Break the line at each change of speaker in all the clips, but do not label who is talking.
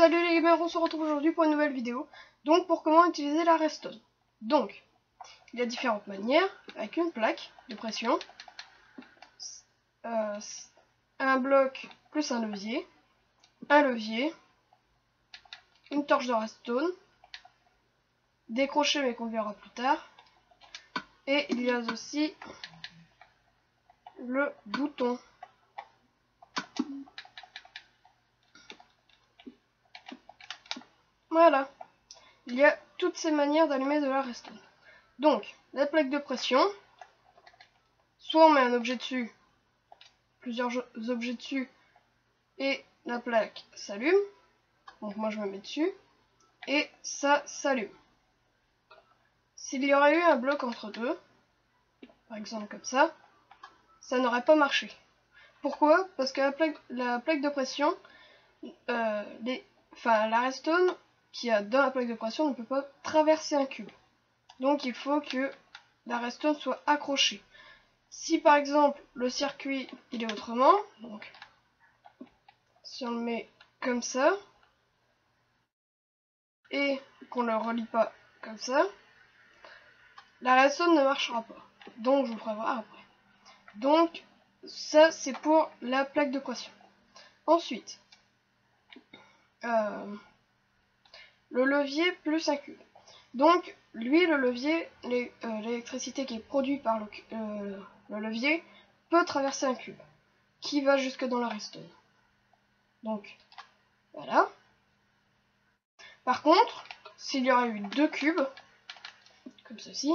Salut les gamers, on se retrouve aujourd'hui pour une nouvelle vidéo. Donc pour comment utiliser la redstone. Donc, il y a différentes manières, avec une plaque de pression, un bloc plus un levier, une torche de redstone, des crochets mais qu'on verra plus tard, et il y a aussi le bouton. Voilà, il y a toutes ces manières d'allumer de la redstone. Donc, la plaque de pression, soit on met un objet dessus, plusieurs objets dessus, et la plaque s'allume. Donc moi je me mets dessus, et ça s'allume. S'il y aurait eu un bloc entre deux, par exemple comme ça n'aurait pas marché. Pourquoi? Parce que la plaque de pression, la redstone qui a dans la plaque de pression ne peut pas traverser un cube. Donc il faut que la redstone soit accrochée. Si par exemple le circuit il est autrement, donc si on le met comme ça et qu'on le relie pas comme ça, la redstone ne marchera pas. Donc je vous ferai voir après. Donc ça c'est pour la plaque de pression. Ensuite, le levier plus un cube. Donc lui, le levier, l'électricité qui est produite par le levier peut traverser un cube qui va jusque dans la redstone. Donc voilà. Par contre, s'il y aurait eu deux cubes comme ceci,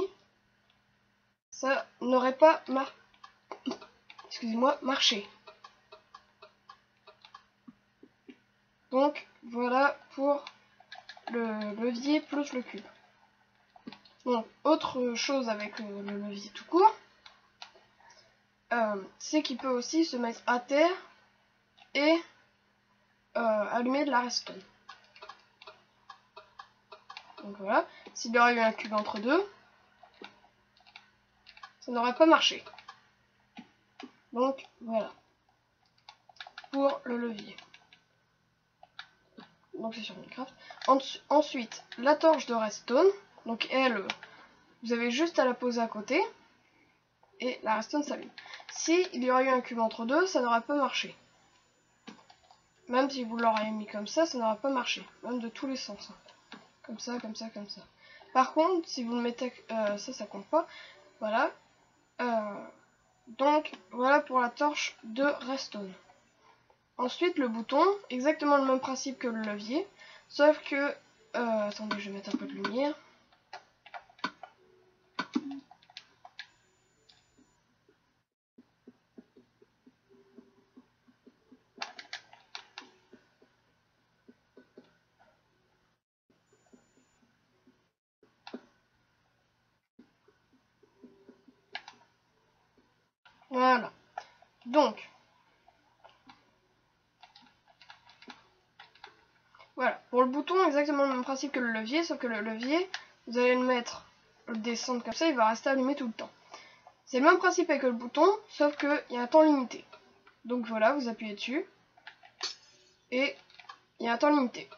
ça n'aurait pas marché. Donc voilà pour le levier plus le cube. Donc autre chose avec le levier tout court, c'est qu'il peut aussi se mettre à terre et allumer de la redstone. Donc voilà, s'il y aurait eu un cube entre deux, ça n'aurait pas marché. Donc voilà, pour le levier. Donc c'est sur Minecraft. Ensuite, la torche de redstone. Donc elle, vous avez juste à la poser à côté. Et la redstone s'allume. Si il y aurait eu un cube entre deux, ça n'aurait pas marché. Même si vous l'auriez mis comme ça n'aurait pas marché. Même de tous les sens. Comme ça, comme ça, comme ça. Par contre, si vous le mettez... ça compte pas. Voilà. Donc, voilà pour la torche de redstone. Ensuite, le bouton, exactement le même principe que le levier. Sauf que... attendez, je vais mettre un peu de lumière. Voilà. Donc, voilà. Pour le bouton, exactement le même principe que le levier, sauf que le levier, vous allez le mettre, le descendre comme ça, il va rester allumé tout le temps. C'est le même principe avec le bouton, sauf qu'il y a un temps limité. Donc voilà, vous appuyez dessus, et il y a un temps limité.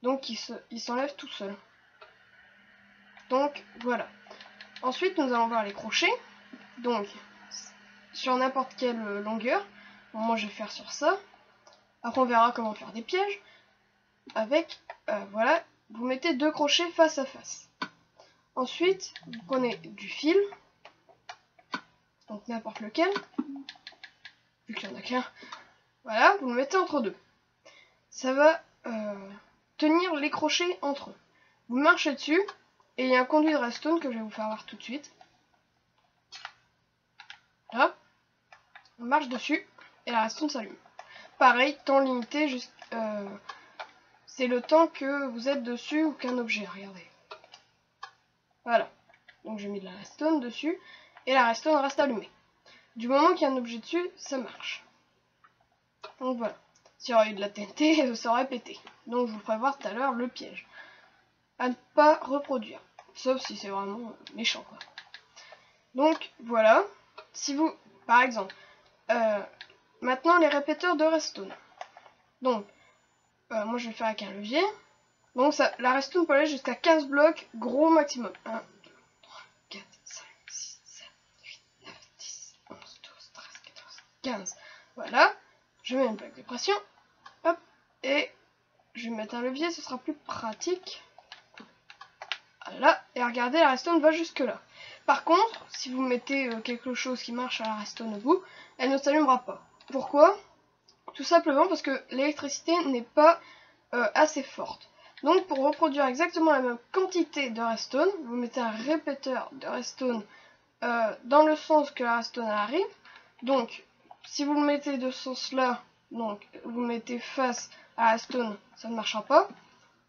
Donc il s'enlève tout seul. Donc voilà. Ensuite, nous allons voir les crochets. Donc, sur n'importe quelle longueur. Bon, moi, je vais faire sur ça. Après, on verra comment faire des pièges. Avec, voilà, vous mettez deux crochets face à face. Ensuite, vous prenez du fil. Donc, n'importe lequel. Vu qu'il n'y en a qu'un. Voilà, vous le mettez entre deux. Ça va tenir les crochets entre eux. Vous marchez dessus. Et il y a un conduit de redstone que je vais vous faire voir tout de suite. Là, on marche dessus et la redstone s'allume. Pareil, temps limité, c'est le temps que vous êtes dessus ou qu'un objet, regardez. Voilà, donc j'ai mis de la redstone dessus et la redstone reste allumée. Du moment qu'il y a un objet dessus, ça marche. Donc voilà, s'il y aurait eu de la TNT, ça aurait pété. Donc je vous ferai voir tout à l'heure le piège. À ne pas reproduire, sauf si c'est vraiment méchant, quoi. Donc voilà, si vous, par exemple, maintenant les répéteurs de redstone. Donc, moi je vais faire avec un levier. Donc ça, la redstone peut aller jusqu'à 15 blocs, gros maximum. 1, 2, 3, 4, 5, 6, 7, 8, 9, 10, 11, 12, 13, 14, 15. Voilà. Je mets une plaque de pression. Hop. Et je vais mettre un levier, ce sera plus pratique. Voilà. Et regardez, la redstone va jusque là. Par contre, si vous mettez quelque chose qui marche à la redstone au bout, elle ne s'allumera pas. Pourquoi? Tout simplement parce que l'électricité n'est pas assez forte. Donc pour reproduire exactement la même quantité de redstone, vous mettez un répéteur de redstone dans le sens que la redstone arrive. Donc si vous le mettez de ce sens là, donc vous mettez face à la redstone, ça ne marchera pas.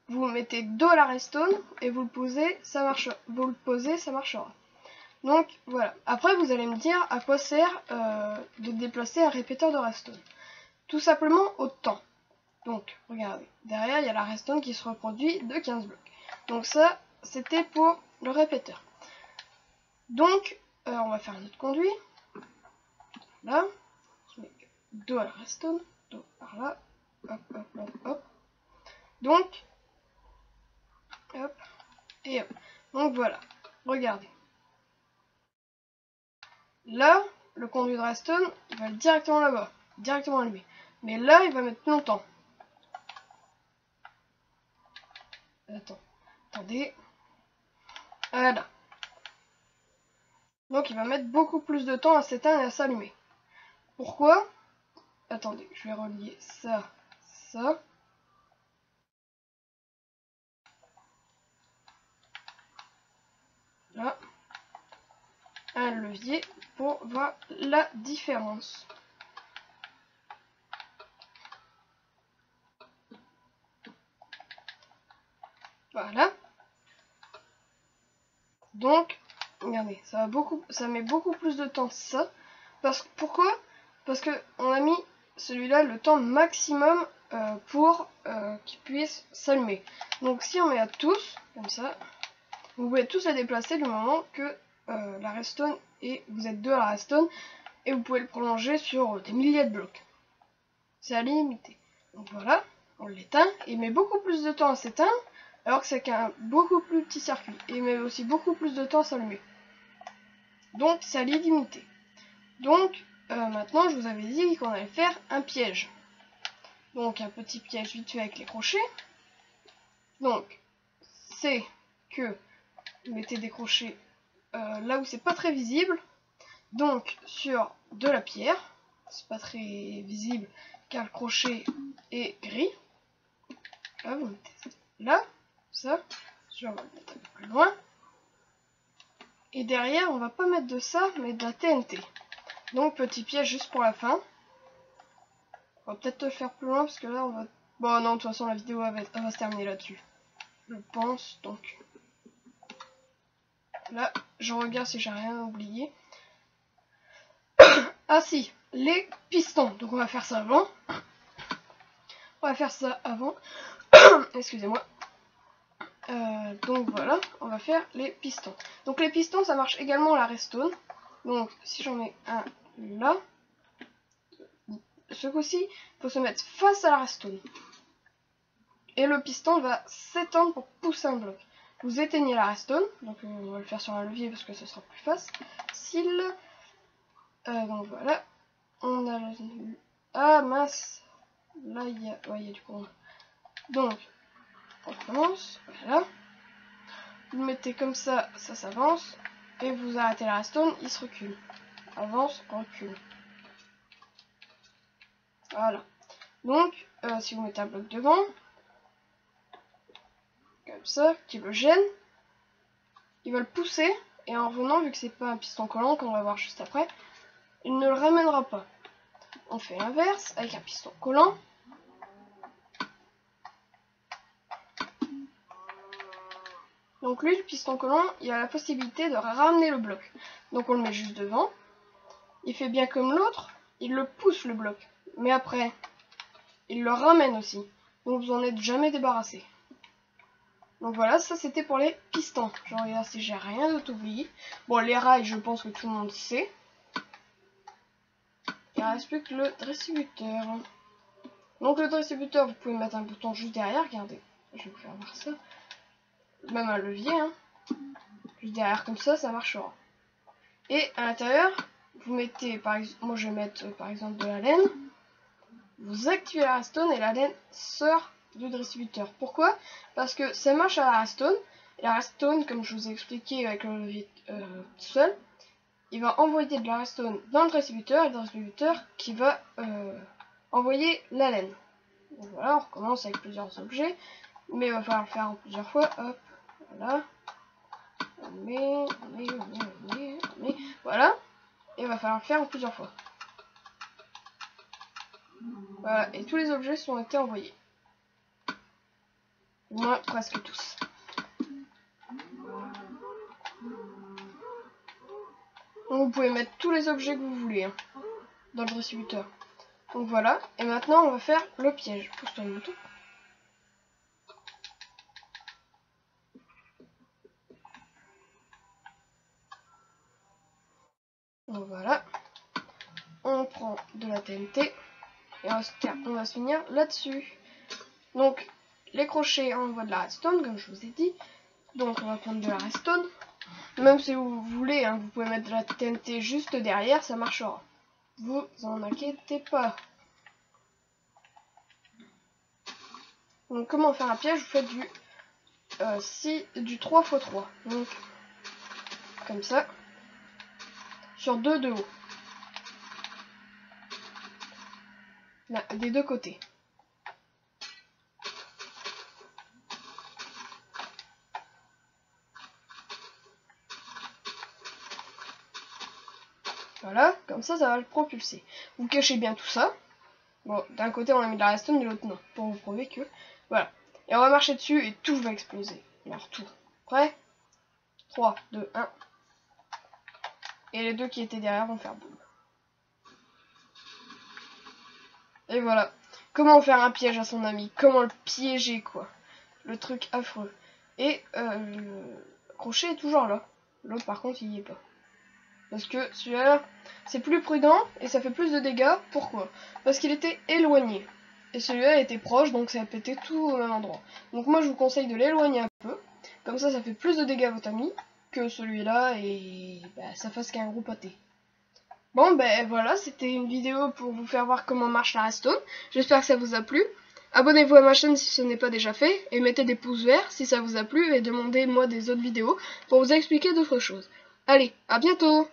Vous mettez dos à la redstone et vous le posez, ça marche. Vous le posez, ça marchera. Donc voilà. Après vous allez me dire à quoi sert de déplacer un répéteur de redstone. Tout simplement au temps. Donc, regardez, derrière, il y a la redstone qui se reproduit de 15 blocs. Donc ça, c'était pour le répéteur. Donc, on va faire un autre conduit. Là, je mets dos à la redstone, dos par là, hop, hop, hop, hop. Donc, hop, et hop. Donc voilà, regardez. Là, le conduit de redstone, il va directement là-bas, directement allumé. Mais là, il va mettre longtemps. Attendez. Voilà. Donc il va mettre beaucoup plus de temps à s'éteindre et à s'allumer. Pourquoi? Attendez, je vais relier ça, ça. Là. Un levier pour voir la différence. Voilà. Donc, regardez, ça met beaucoup plus de temps ça. Pourquoi? Parce que on a mis celui-là le temps maximum pour qu'il puisse s'allumer. Donc si on met à tous, comme ça, vous pouvez tous les déplacer du moment que la redstone et vous êtes deux à la redstone et vous pouvez le prolonger sur des milliers de blocs. C'est à limité. Donc voilà, on l'éteint. Il met beaucoup plus de temps à s'éteindre alors que c'est qu'un beaucoup plus petit circuit. Et il met aussi beaucoup plus de temps à s'allumer. Donc c'est à limité. Donc maintenant je vous avais dit qu'on allait faire un piège. Donc un petit piège vite fait avec les crochets. Donc c'est que vous mettez des crochets là où c'est pas très visible. Donc sur de la pierre. C'est pas très visible car le crochet est gris. Là vous mettez là. Ça. Je vais le mettre un peu plus loin. Et derrière on va pas mettre de ça mais de la TNT. Donc petit piège juste pour la fin. On va peut-être le faire plus loin parce que là on va... Bon non, de toute façon la vidéo elle va se terminer là-dessus. Je pense donc. Là, je regarde si j'ai rien oublié. Ah si, les pistons. Donc on va faire ça avant. On va faire ça avant. Excusez-moi. Donc voilà, on va faire les pistons. Donc les pistons ça marche également à la redstone. Donc si j'en mets un là. Ce coup-ci, il faut se mettre face à la redstone. Et le piston va s'étendre pour pousser un bloc. Vous éteignez la redstone. Donc on va le faire sur un levier parce que ce sera plus facile. Donc voilà. On a... Ah mince. Là il y a... Ouais, il y a du courant. Donc, on commence. Voilà. Vous mettez comme ça, ça s'avance. Et vous arrêtez la redstone, il se recule. Avance, recule. Voilà. Donc, si vous mettez un bloc devant, comme ça, qui le gêne, il va le pousser, et en revenant, vu que c'est pas un piston collant, qu'on va voir juste après, il ne le ramènera pas. On fait l'inverse, avec un piston collant. Donc lui, le piston collant, il a la possibilité de ramener le bloc. Donc on le met juste devant. Il fait bien comme l'autre, il le pousse le bloc. Mais après, il le ramène aussi. Donc vous en êtes jamais débarrassé. Donc voilà, ça c'était pour les pistons. Je regarde si j'ai rien d'autre oublié. Bon, les rails, je pense que tout le monde sait. Il reste plus que le distributeur. Donc le distributeur, vous pouvez mettre un bouton juste derrière, regardez, je vais vous faire voir ça. Même un levier, hein. Juste derrière comme ça marchera. Et à l'intérieur, vous mettez, par exemple, moi je vais mettre par exemple de la laine. Vous activez la redstone et la laine sort du distributeur. Pourquoi? Parce que ça marche à la redstone. Et la redstone, comme je vous ai expliqué avec le levier tout seul, il va envoyer de la redstone dans le distributeur et le distributeur qui va envoyer la laine. Donc voilà, on recommence avec plusieurs objets, mais il va falloir le faire en plusieurs fois. Hop, voilà. On met, voilà. Et il va falloir le faire en plusieurs fois. Voilà, et tous les objets sont été envoyés. Au moins, presque tous. Donc vous pouvez mettre tous les objets que vous voulez hein, dans le distributeur. Donc voilà, et maintenant on va faire le piège. Pousse-toi une moto. Donc voilà. On prend de la TNT. Et on va se finir là-dessus. Donc les crochets envoient de la redstone, comme je vous ai dit. Donc on va prendre de la redstone. Même si vous voulez, hein, vous pouvez mettre de la TNT juste derrière, ça marchera. Vous en inquiétez pas. Donc comment faire un piège? Vous faites du 3x3. Donc comme ça. Sur 2 de haut. Là, des deux côtés. Voilà, comme ça va le propulser. Vous cachez bien tout ça. Bon, d'un côté on a mis de la redstone, de l'autre non. Pour vous prouver que... Voilà. Et on va marcher dessus et tout va exploser. Alors tout. Prêt? 3, 2, 1. Et les deux qui étaient derrière vont faire boum. Et voilà. Comment faire un piège à son ami? Comment le piéger, quoi? Le truc affreux. Et le crochet est toujours là. L'autre, par contre, il y est pas. Parce que celui-là, c'est plus prudent et ça fait plus de dégâts. Pourquoi? Parce qu'il était éloigné. Et celui-là était proche, donc ça a pété tout au même endroit. Donc moi, je vous conseille de l'éloigner un peu. Comme ça fait plus de dégâts à votre ami que celui-là et bah, ça fasse qu'un gros pâté. Bon ben voilà, c'était une vidéo pour vous faire voir comment marche la redstone. J'espère que ça vous a plu. Abonnez-vous à ma chaîne si ce n'est pas déjà fait. Et mettez des pouces verts si ça vous a plu. Et demandez-moi des autres vidéos pour vous expliquer d'autres choses. Allez, à bientôt!